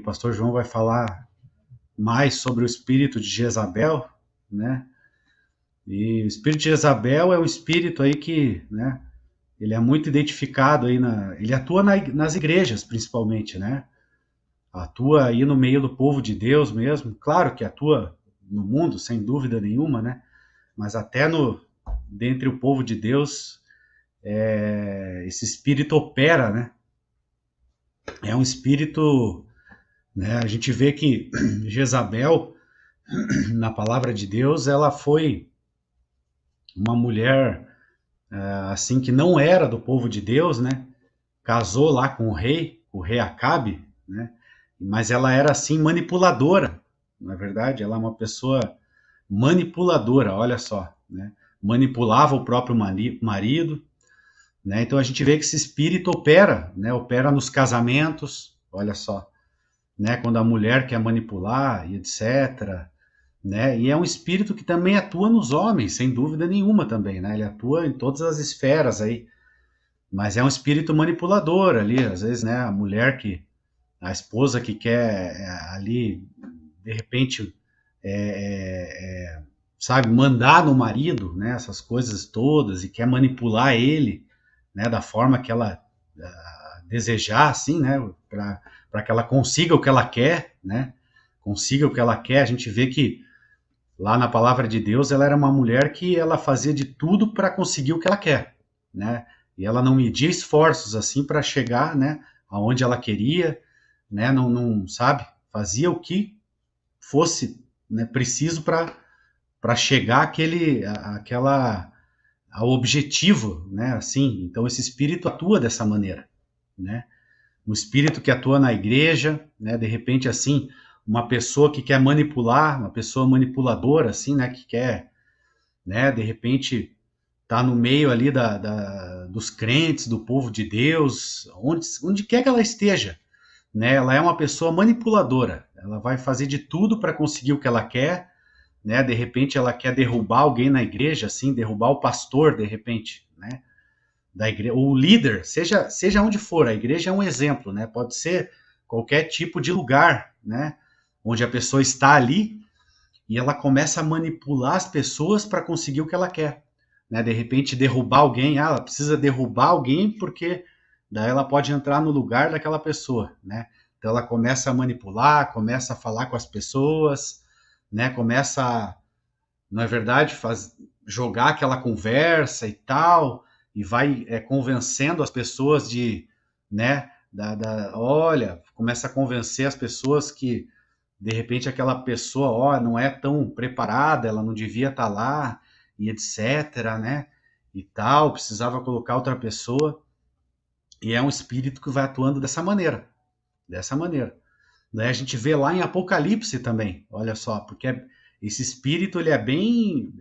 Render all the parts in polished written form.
o pastor João vai falar mais sobre o espírito de Jezabel, né? E o espírito de Jezabel é um espírito aí que, né, ele é muito identificado aí ele atua nas igrejas, principalmente, né? Atua aí no meio do povo de Deus mesmo, claro que atua no mundo, sem dúvida nenhuma, né? Mas até dentre o povo de Deus, esse espírito opera, né? É um espírito, né? A gente vê que Jezabel, na palavra de Deus, ela foi uma mulher assim que não era do povo de Deus, né? Casou lá com o rei Acabe, né? Mas ela era assim manipuladora, na verdade, ela é uma pessoa manipuladora, olha só, né? Manipulava o próprio marido, né? Então a gente vê que esse espírito opera, né? Opera nos casamentos, olha só, né? Quando a mulher quer manipular e etc, né? E é um espírito que também atua nos homens, sem dúvida nenhuma também, né? Ele atua em todas as esferas aí, mas é um espírito manipulador ali, às vezes, né? A esposa que quer ali, de repente, sabe, mandar no marido, né? Essas coisas todas e quer manipular ele, né? Da forma que ela desejar, assim, né? Para que ela consiga o que ela quer, né? Consiga o que ela quer. A gente vê que lá na palavra de Deus, ela era uma mulher que ela fazia de tudo para conseguir o que ela quer, né? E ela não media esforços assim para chegar, né, aonde ela queria, né? Não sabe, fazia o que fosse, né, preciso para chegar ao objetivo, né? Assim, então esse espírito atua dessa maneira, né? Um espírito que atua na igreja, né? De repente assim, uma pessoa que quer manipular, uma pessoa manipuladora, assim, né, que quer, né, de repente, tá no meio ali dos crentes, do povo de Deus, onde quer que ela esteja, né, ela é uma pessoa manipuladora, ela vai fazer de tudo para conseguir o que ela quer, né, de repente ela quer derrubar alguém na igreja, assim, derrubar o pastor, de repente, né, da igreja, o líder, seja onde for, a igreja é um exemplo, né, pode ser qualquer tipo de lugar, né, onde a pessoa está ali e ela começa a manipular as pessoas para conseguir o que ela quer, né? De repente derrubar alguém, ela precisa derrubar alguém porque daí ela pode entrar no lugar daquela pessoa, né? Então ela começa a manipular, começa a falar com as pessoas, né? Começa, não é verdade, jogar aquela conversa e tal, e vai convencendo as pessoas né? Olha, começa a convencer as pessoas que de repente aquela pessoa, não é tão preparada, ela não devia estar lá, e etc, né? E tal, precisava colocar outra pessoa. E é um espírito que vai atuando dessa maneira, dessa maneira. Daí a gente vê lá em Apocalipse também, olha só, porque esse espírito ele é bem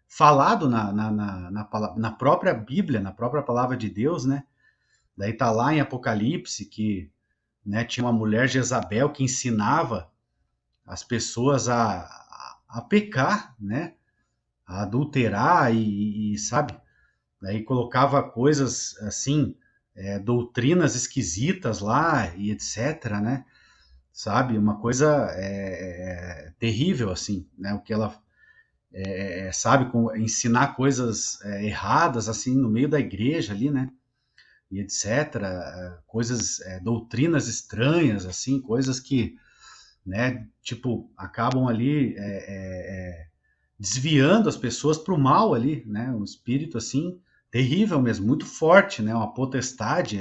falado na própria Bíblia, na própria palavra de Deus, né? Daí tá lá em Apocalipse que, né, tinha uma mulher Jezabel que ensinava as pessoas a pecar, né? A adulterar sabe? Daí colocava coisas assim, doutrinas esquisitas lá e etc, né? Sabe? Uma coisa terrível, assim, né? O que ela sabe, ensinar coisas erradas, assim, no meio da igreja ali, né? E etc, coisas, doutrinas estranhas, assim, coisas que, né, tipo, acabam ali desviando as pessoas para o mal ali, né, um espírito assim, terrível mesmo, muito forte, né, uma potestade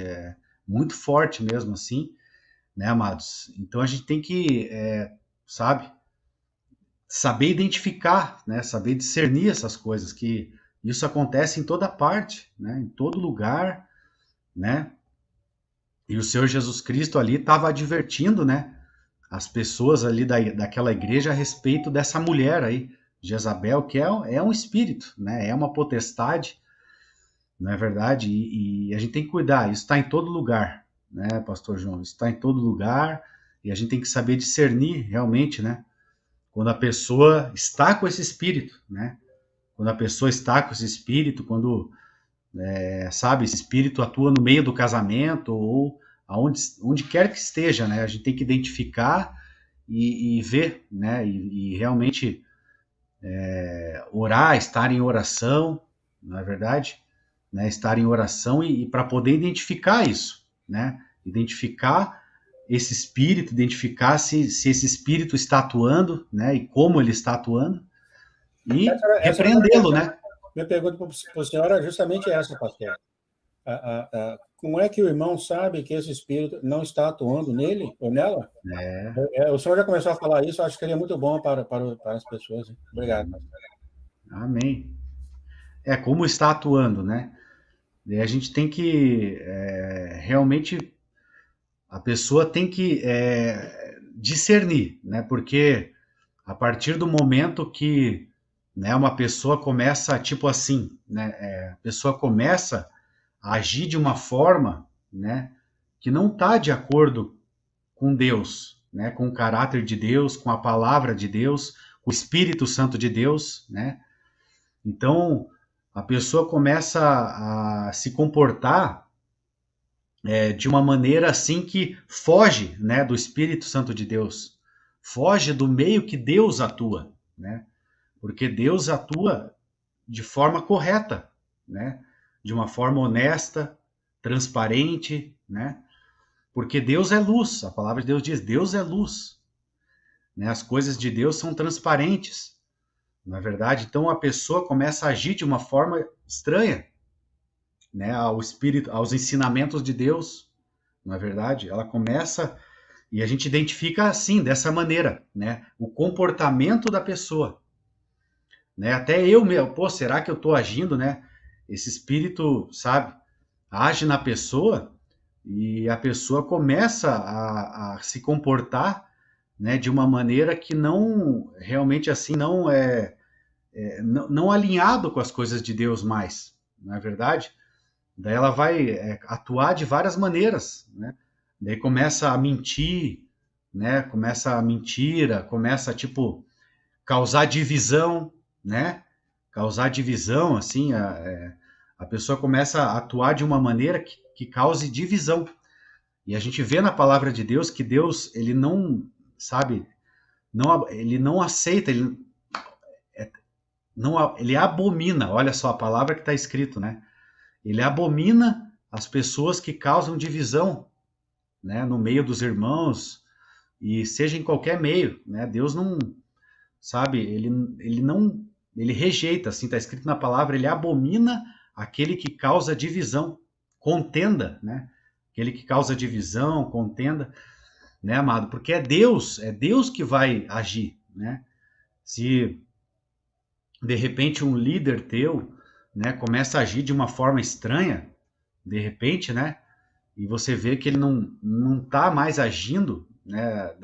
muito forte mesmo assim, né, amados? Então a gente tem que, sabe, saber identificar, né, saber discernir essas coisas, que isso acontece em toda parte, né, em todo lugar, né, e o Senhor Jesus Cristo ali estava advertindo, né, as pessoas ali daquela igreja a respeito dessa mulher aí, Jezabel, que é um espírito, né? É uma potestade, não é verdade? E a gente tem que cuidar, isso está em todo lugar, né, Pastor João? Isso está em todo lugar e a gente tem que saber discernir realmente, né? Quando a pessoa está com esse espírito, né? Quando a pessoa está com esse espírito, quando, sabe, esse espírito atua no meio do casamento ou onde quer que esteja, né? A gente tem que identificar e ver, né? E realmente orar, estar em oração, não é verdade? Né? Estar em oração e para poder identificar isso, né? Identificar esse espírito, identificar se esse espírito está atuando, né? E como ele está atuando e Essa repreendê-lo, né? minha pergunta para o senhor é justamente essa, pastor. Como é que o irmão sabe que esse espírito não está atuando nele ou nela? O senhor já começou a falar isso, acho que seria muito bom para as pessoas. Obrigado, pastor. Amém. Como está atuando, né? E a gente tem que realmente a pessoa tem que discernir, né? Porque a partir do momento que, né, uma pessoa começa, tipo assim, né? A pessoa começa a agir de uma forma, né? Que não está de acordo com Deus, né? Com o caráter de Deus, com a palavra de Deus, com o Espírito Santo de Deus, né? Então, a pessoa começa a se comportar de uma maneira assim que foge, né, do Espírito Santo de Deus, foge do meio que Deus atua, né? Porque Deus atua de forma correta, né? De uma forma honesta, transparente, né? Porque Deus é luz, a palavra de Deus diz, Deus é luz, né? As coisas de Deus são transparentes, não é verdade? Então a pessoa começa a agir de uma forma estranha, né? Ao Espírito, aos ensinamentos de Deus, não é verdade? Ela começa e a gente identifica assim, dessa maneira, né? O comportamento da pessoa, né? Até eu mesmo, pô, será que eu estou agindo, né? Esse espírito, sabe, age na pessoa e a pessoa começa a se comportar, né, de uma maneira que não, realmente assim, não alinhado com as coisas de Deus mais, não é verdade? Daí ela vai atuar de várias maneiras, né? Daí começa a mentir, né? Começa a mentira, começa tipo causar divisão, né? Causar divisão, assim, a pessoa começa a atuar de uma maneira que cause divisão. E a gente vê na palavra de Deus que Deus, ele não, sabe, ele não aceita, ele abomina, olha só a palavra que está escrito, né? Ele abomina as pessoas que causam divisão, né, no meio dos irmãos, e seja em qualquer meio, né? Deus não, sabe, ele não, ele rejeita, assim, está escrito na palavra, ele abomina aquele que causa divisão, contenda, né? Aquele que causa divisão, contenda, né, amado? Porque é Deus que vai agir, né? Se de repente um líder teu, né, começa a agir de uma forma estranha, de repente, né? E você vê que ele não tá mais agindo, né,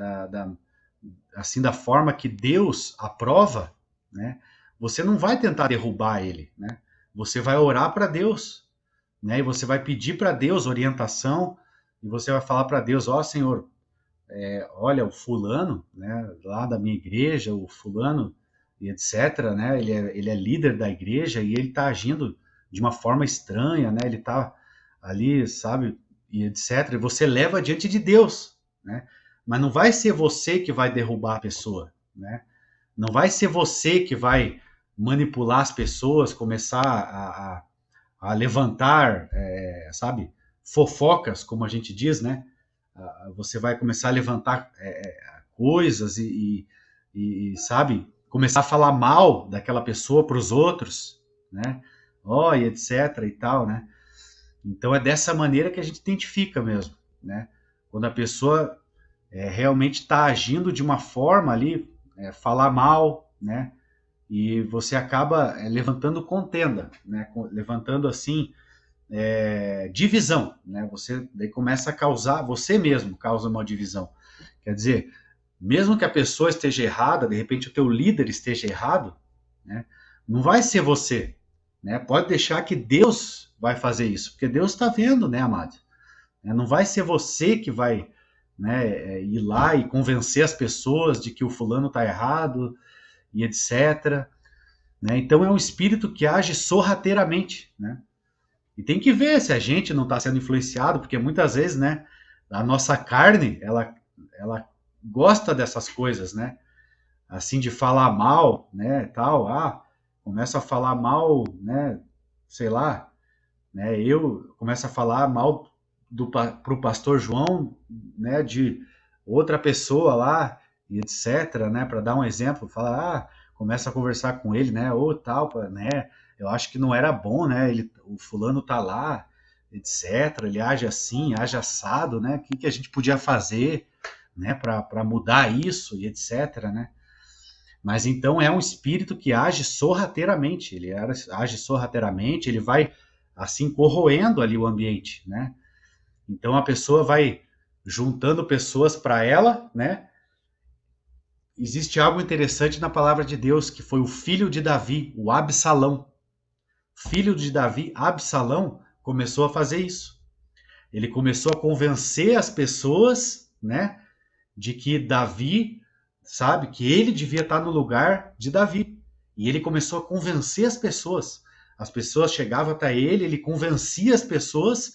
assim, da forma que Deus aprova, né? Você não vai tentar derrubar ele, né? Você vai orar para Deus, né? E você vai pedir para Deus orientação e você vai falar para Deus, ó, Senhor, olha, o fulano, né, lá da minha igreja, o fulano e etc, né? Ele é líder da igreja e ele está agindo de uma forma estranha, né? Ele está ali, sabe, e etc. E você leva diante de Deus, né? Mas não vai ser você que vai derrubar a pessoa, né? Não vai ser você que vai manipular as pessoas, começar a levantar, sabe, fofocas, como a gente diz, né? Você vai começar a levantar coisas sabe, começar a falar mal daquela pessoa para os outros, né? Ó, e etc e tal, né? Então é dessa maneira que a gente identifica mesmo, né? Quando a pessoa realmente está agindo de uma forma ali, falar mal, né? E você acaba levantando contenda, né? Levantando assim divisão, né? Você daí começa a causar, você mesmo causa uma divisão. Quer dizer, mesmo que a pessoa esteja errada, de repente o teu líder esteja errado, né? Não vai ser você, né? Pode deixar que Deus vai fazer isso, porque Deus está vendo, né, amado? Não vai ser você que vai, né, ir lá e convencer as pessoas de que o fulano está errado e etc. Né? Então é um espírito que age sorrateiramente, né? E tem que ver se a gente não está sendo influenciado, porque muitas vezes, né, a nossa carne, ela gosta dessas coisas, né? Assim, de falar mal, né, tal, começa a falar mal, né, sei lá, né, eu começo a falar mal pro pastor João, né, de outra pessoa lá, e etc, né, para dar um exemplo, falar, começa a conversar com ele, né, ou tal, né, eu acho que não era bom, né, o fulano tá lá, etc, ele age assim, age assado, né, o que a gente podia fazer, né, para mudar isso, e etc, né. Mas então é um espírito que age sorrateiramente, ele age sorrateiramente, ele vai assim corroendo ali o ambiente, né? Então a pessoa vai juntando pessoas para ela, né? Existe algo interessante na palavra de Deus, que foi o filho de Davi, o Absalão. Filho de Davi, Absalão, começou a fazer isso. Ele começou a convencer as pessoas, né, de que Davi, sabe, que ele devia estar no lugar de Davi. E ele começou a convencer as pessoas. As pessoas chegavam até ele, ele convencia as pessoas,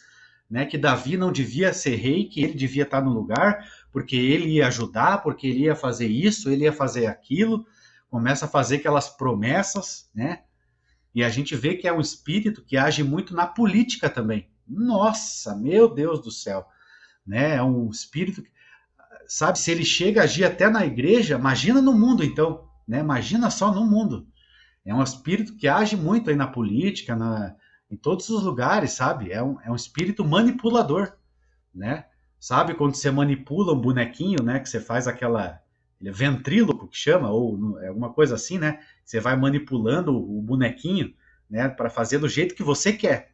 né, que Davi não devia ser rei, que ele devia estar no lugar, porque ele ia ajudar, porque ele ia fazer isso, ele ia fazer aquilo. Começa a fazer aquelas promessas, né? E a gente vê que é um espírito que age muito na política também. Nossa, meu Deus do céu, né? É um espírito, sabe, se ele chega a agir até na igreja, imagina no mundo então, né? Imagina só no mundo. É um espírito que age muito aí na política, em todos os lugares, sabe? É um espírito manipulador, né? Sabe quando você manipula um bonequinho, né? Que você faz aquela, ele é ventríloco que chama, ou é alguma coisa assim, né? Você vai manipulando o bonequinho, né? Para fazer do jeito que você quer,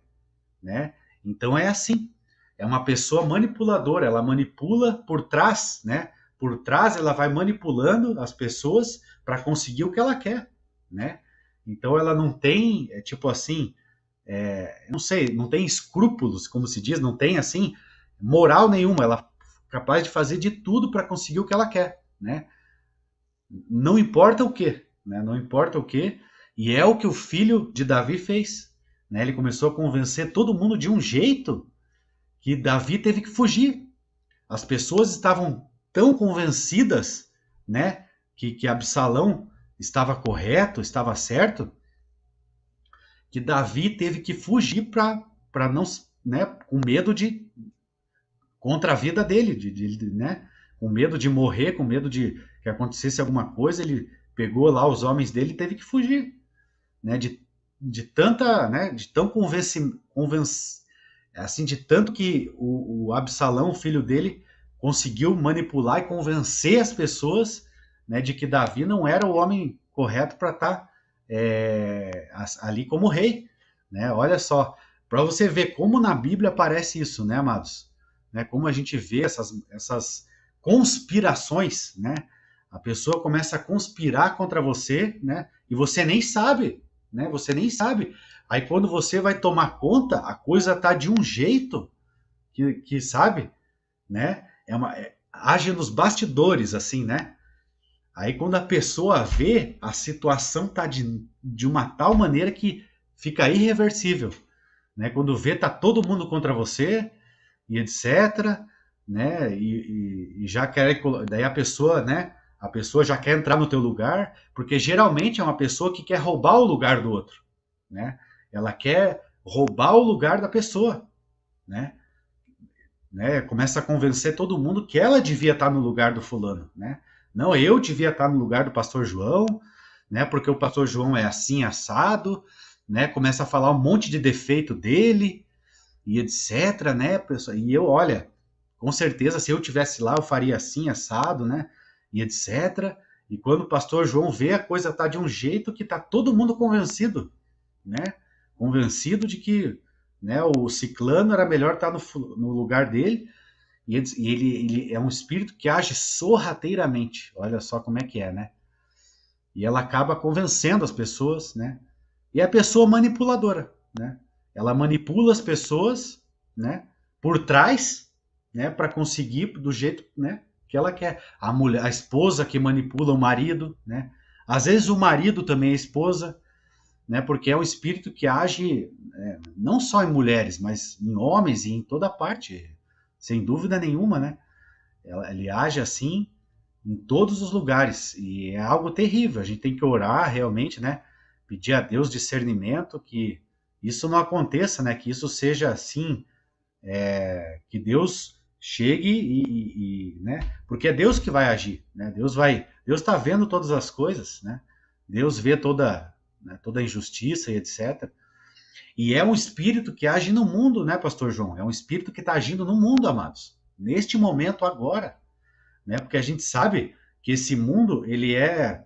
né? Então é assim. É uma pessoa manipuladora, ela manipula por trás, né? Por trás ela vai manipulando as pessoas para conseguir o que ela quer, né? Então ela não tem, tipo assim, não sei, não tem escrúpulos, como se diz, não tem assim moral nenhuma. Ela é capaz de fazer de tudo para conseguir o que ela quer, né? Não importa o que, né? Não importa o que. E é o que o filho de Davi fez, né? Ele começou a convencer todo mundo de um jeito que Davi teve que fugir. As pessoas estavam tão convencidas, né, que Absalão estava correto, estava certo, que Davi teve que fugir para não, né, com medo de contra a vida dele, né, com medo de morrer, com medo de que acontecesse alguma coisa, ele pegou lá os homens dele e teve que fugir, né, de tanta, né, de tão assim, de tanto que o Absalão, o filho dele, conseguiu manipular e convencer as pessoas, né, de que Davi não era o homem correto para estar ali como rei, né? Olha só, para você ver como na Bíblia aparece isso, né, amados? Né, como a gente vê essas conspirações, né? A pessoa começa a conspirar contra você, né? E você nem sabe, né? Você nem sabe. Aí quando você vai tomar conta, a coisa tá de um jeito que sabe, né? Age nos bastidores, assim, né? Aí quando a pessoa vê, a situação tá de uma tal maneira que fica irreversível, né? Quando vê, tá todo mundo contra você e etc, né? E já quer, daí a pessoa, né? A pessoa já quer entrar no teu lugar, porque geralmente é uma pessoa que quer roubar o lugar do outro, né? Ela quer roubar o lugar da pessoa, né? Começa a convencer todo mundo que ela devia estar no lugar do fulano, né? Não, eu devia estar no lugar do pastor João, né? Porque o pastor João é assim, assado, né? Começa a falar um monte de defeito dele e etc, né, pessoal? E eu, olha, com certeza, se eu tivesse lá, eu faria assim, assado, né? E etc. E quando o pastor João vê, a coisa tá de um jeito que tá todo mundo convencido, né? Convencido de que, né, o ciclano era melhor estar no lugar dele, e ele é um espírito que age sorrateiramente. Olha só como é que é, né? E ela acaba convencendo as pessoas, né? E é a pessoa manipuladora, né? Ela manipula as pessoas, né? Por trás, né? Para conseguir do jeito, né? Que ela quer. A mulher, a esposa que manipula o marido, né? Às vezes o marido também é a esposa, né? Porque é um espírito que age não só em mulheres, mas em homens e em toda parte. sem dúvida nenhuma, né? Ele age assim em todos os lugares, e é algo terrível. A gente tem que orar realmente, né? Pedir a Deus discernimento, que isso não aconteça, né? Que isso seja assim, que Deus chegue né? Porque é Deus que vai agir, né? Deus está vendo todas as coisas, né? Deus vê toda a injustiça e etc. E é um espírito que age no mundo, né, Pastor João? É um espírito que está agindo no mundo, amados. Neste momento agora, né? Porque a gente sabe que esse mundo, ele é...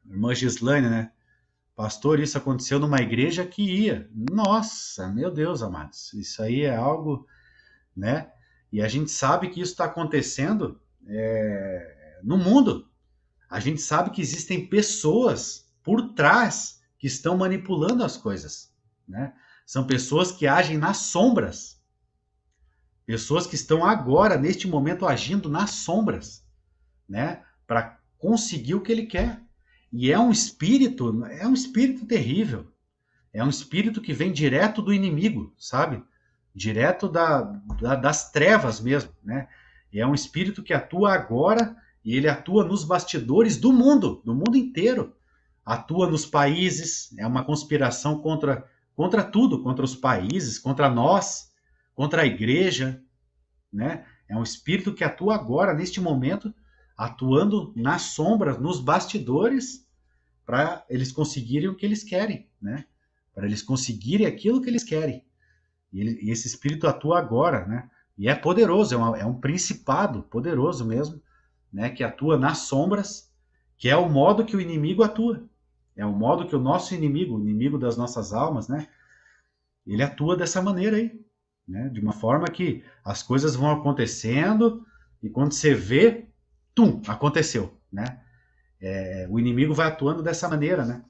Irmã Gislaine, né? Pastor, isso aconteceu numa igreja que ia. Nossa, meu Deus, amados. Isso aí é algo, né? E a gente sabe que isso está acontecendo no mundo. A gente sabe que existem pessoas por trás que estão manipulando as coisas, né? São pessoas que agem nas sombras. Pessoas que estão agora, neste momento, agindo nas sombras, né? Para conseguir o que ele quer. E é um espírito terrível. É um espírito que vem direto do inimigo, sabe? Direto das trevas mesmo, né? E é um espírito que atua agora, e ele atua nos bastidores do mundo inteiro. Atua nos países, é uma conspiração contra tudo, contra os países, contra nós, contra a igreja, né? É um espírito que atua agora, neste momento, atuando nas sombras, nos bastidores, para eles conseguirem o que eles querem, né? Para eles conseguirem aquilo que eles querem. E esse espírito atua agora, né? E é poderoso, é um principado poderoso mesmo, né? Que atua nas sombras, que é o modo que o inimigo atua. É o modo que o nosso inimigo, o inimigo das nossas almas, né? Ele atua dessa maneira aí, né? De uma forma que as coisas vão acontecendo e quando você vê, tum, aconteceu, né? O inimigo vai atuando dessa maneira, né?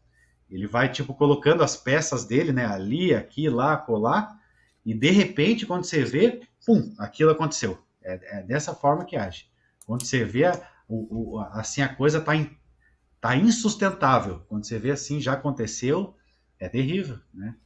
Ele vai, tipo, colocando as peças dele, né? Ali, aqui, lá, colar, e de repente, quando você vê, pum, aquilo aconteceu. É dessa forma que age. Quando você vê, assim, a coisa tá insustentável. Quando você vê assim, já aconteceu, é terrível, né?